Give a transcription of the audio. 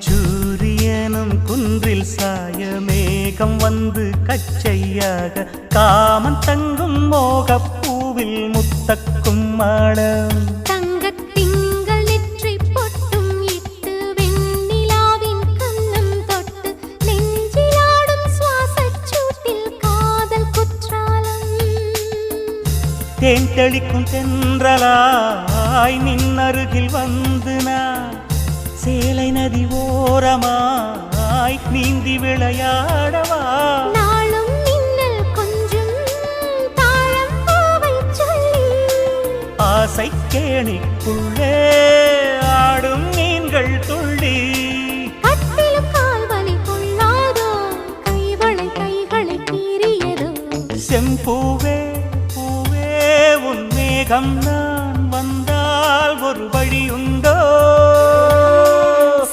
அந்திச்சூரியனும் குன்றில் சாய மேகம் வந்து கச்சையாக காமன் தங்கும் மோகப்பூவில் முத்தக்கும் மாடம் தங்கத்திங்கள் நெற்றி பொட்டும் இட்டு வெண்ணிலாவின் கண்ணம் தொட்டு நெஞ்சிலாடும் சுவாசச் சூட்டில் காதல் குற்றாலம் தேன் தெளிக்கும் தென்றலாய் நின்னருகில் வந்து நான் சேலை நதி ஓரமாய் நீந்தி விளையாடவா நாளும் மின்னல் கொஞ்சம் தாழம் பூவை சொல்லி ஆசை கேணிக்குள்ளே ஆடும் மீன்கள் துள்ளி கட்டிலும் கால்வலி கொள்ளாதோ கைகளை கீறியதோ செம்பூவே பூவே உன் மேகம் நான் வந்தால் ஒரு வழி உண்டோ